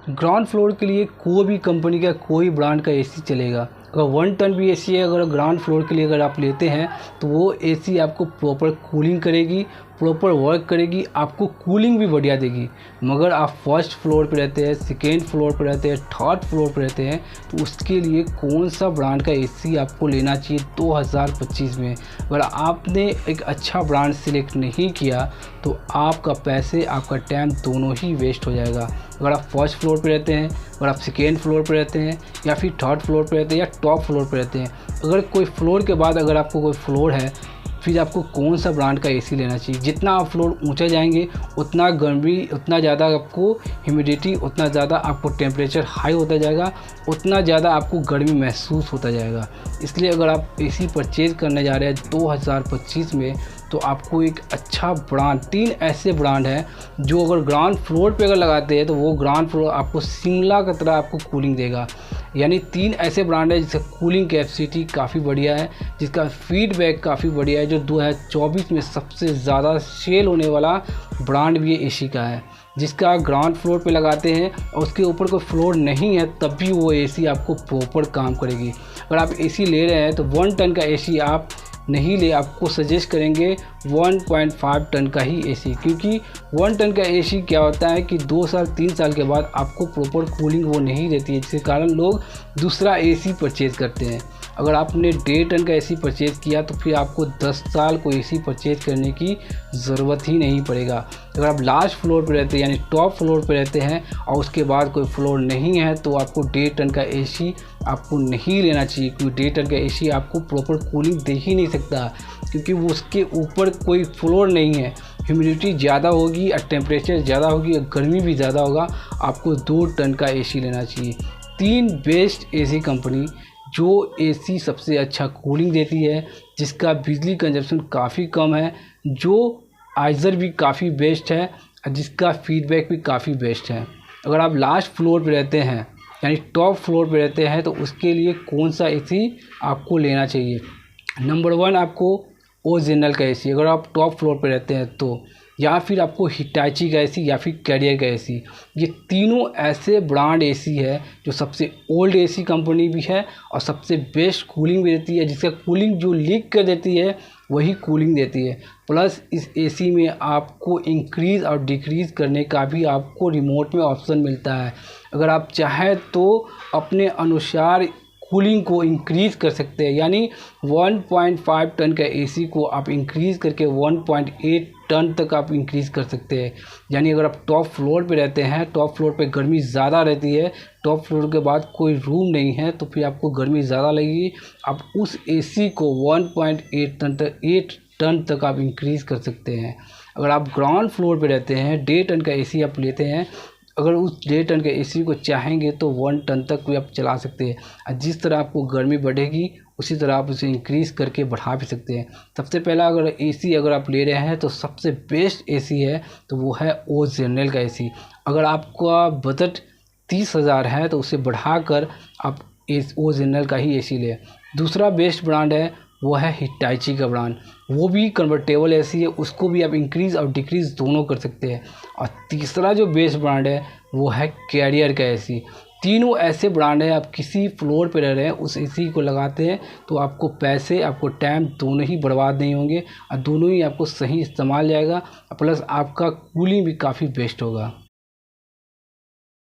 Ground floor के लिए कोई भी कंपनी का कोई ब्रांड का एसी चलेगा। अगर 1 टन भी एसी है, अगर ग्राउंड फ्लोर के लिए अगर आप लेते हैं तो वो एसी आपको प्रॉपर कूलिंग करेगी, प्रॉपर वर्क करेगी, आपको कूलिंग भी बढ़िया देगी। मगर आप फर्स्ट फ्लोर पे रहते हैं, सेकेंड फ्लोर पे रहते हैं, थर्ड फ्लोर पे रहते हैं, तो उसके लिए कौन सा ब्रांड का एसी आपको लेना चाहिए 2025 में। अगर आपने एक अच्छा ब्रांड सिलेक्ट नहीं किया तो आपका पैसे, आपका टाइम दोनों ही वेस्ट हो जाएगा। अगर आप फर्स्ट फ्लोर पे रहते हैं, अगर आप सेकेंड फ्लोर पे रहते हैं, या फिर थर्ड फ्लोर पे रहते हैं, या टॉप फ्लोर पे रहते हैं, अगर कोई फ्लोर के बाद अगर आपको कोई फ्लोर है, फिर आपको कौन सा ब्रांड का एसी लेना चाहिए। जितना आप फ्लोर ऊंचा जाएंगे उतना गर्मी, उतना ज़्यादा आपको ह्यूमिडिटी, उतना ज़्यादा आपको टेम्परेचर हाई होता जाएगा, उतना ज़्यादा आपको गर्मी महसूस होता जाएगा। इसलिए अगर आप एसी परचेज़ करने जा रहे हैं 2025 में, तो आपको एक अच्छा ब्रांड, 3 ऐसे ब्रांड हैं जो अगर ग्राउंड फ्लोर पे अगर लगाते हैं तो वो ग्राउंड फ्लोर आपको शिमला की तरह आपको कूलिंग देगा। यानी 3 ऐसे ब्रांड है जिसका कूलिंग कैपेसिटी काफ़ी बढ़िया है, जिसका फीडबैक काफ़ी बढ़िया है, जो 2024 में सबसे ज़्यादा सेल होने वाला ब्रांड भी एसी का है, जिसका ग्राउंड फ्लोर पे लगाते हैं और उसके ऊपर कोई फ्लोर नहीं है तब भी वो एसी आपको प्रॉपर काम करेगी। अगर आप एसी ले रहे हैं तो 1 टन का एसी आप नहीं ले, आपको सजेस्ट करेंगे 1.5 टन का ही एसी, क्योंकि 1 टन का एसी क्या होता है कि 2 साल 3 साल के बाद आपको प्रॉपर कूलिंग वो नहीं देती है, जिसके कारण लोग दूसरा एसी परचेज़ करते हैं। अगर आपने 1.5 टन का एसी परचेज़ किया तो फिर आपको 10 साल को एसी परचेज़ करने की ज़रूरत ही नहीं पड़ेगा। अगर आप लास्ट फ्लोर पे रहते हैं, यानी टॉप फ्लोर पे रहते हैं और उसके बाद कोई फ्लोर नहीं है, तो आपको 1.5 टन का एसी आपको नहीं लेना चाहिए, क्योंकि 1.5 टन का एसी आपको प्रॉपर कूलिंग दे ही नहीं सकता, क्योंकि वो उसके ऊपर कोई फ्लोर नहीं है। ह्यूमिडिटी ज़्यादा होगी और टेम्परेचर ज़्यादा होगी और गर्मी भी ज़्यादा होगा। आपको 2 टन का एसी लेना चाहिए। 3 बेस्ट एसी कंपनी जो एसी सबसे अच्छा कूलिंग देती है, जिसका बिजली कंजप्शन काफ़ी कम है, जो आइज़र भी काफ़ी बेस्ट है और जिसका फीडबैक भी काफ़ी बेस्ट है। अगर आप लास्ट फ्लोर पे रहते हैं, यानी टॉप फ्लोर पे रहते हैं, तो उसके लिए कौन सा एसी आपको लेना चाहिए। नंबर 1 आपको ओरिजिनल का एसी, अगर आप टॉप फ्लोर पे रहते हैं तो, या फिर आपको हिटाची का एसी या फिर कैरियर का एसी। ये तीनों ऐसे ब्रांड एसी है जो सबसे ओल्ड एसी कंपनी भी है और सबसे बेस्ट कूलिंग भी देती है, जिसका कूलिंग जो लीक कर देती है वही कूलिंग देती है। प्लस इस एसी में आपको इंक्रीज़ और डिक्रीज़ करने का भी आपको रिमोट में ऑप्शन मिलता है। अगर आप चाहें तो अपने अनुसार कूलिंग को इंक्रीज़ कर सकते हैं, यानी 1.5 टन का एसी को आप इंक्रीज़ करके 1.8 टन तक आप इंक्रीज़ कर सकते हैं। यानी अगर आप टॉप फ्लोर पे रहते हैं, टॉप फ्लोर पे गर्मी ज़्यादा रहती है, टॉप फ्लोर के बाद कोई रूम नहीं है, तो फिर आपको गर्मी ज़्यादा लगेगी। आप उस एसी को 1.8 टन तक आप इंक्रीज़ कर सकते हैं। अगर आप ग्राउंड फ्लोर पे रहते हैं, 1.5 टन का एसी आप लेते हैं, अगर उस 1.5 टन के एसी को चाहेंगे तो 1 टन तक भी आप चला सकते हैं। और जिस तरह आपको गर्मी बढ़ेगी उसी तरह आप उसे इंक्रीज़ करके बढ़ा भी सकते हैं। सबसे पहला अगर एसी अगर आप ले रहे हैं तो सबसे बेस्ट एसी है तो वो है ओरिजिनल का एसी। अगर आपका बजट 30,000 है तो उसे बढ़ाकर आप ओरिजिनल का ही एसी लें। दूसरा बेस्ट ब्रांड है वो है हिटाची का ब्रांड, वो भी कन्वर्टेबल एसी है, उसको भी आप इंक्रीज़ और डिक्रीज़ दोनों कर सकते हैं। और तीसरा जो बेस्ट ब्रांड है वो है कैरियर का एसी। तीनों ऐसे ब्रांड हैं, आप किसी फ्लोर पे रह रहे हैं उस एसी को लगाते हैं तो आपको पैसे, आपको टाइम दोनों ही बर्बाद नहीं होंगे और दोनों ही आपको सही इस्तेमाल जाएगा, प्लस आपका कूलिंग भी काफ़ी बेस्ट होगा।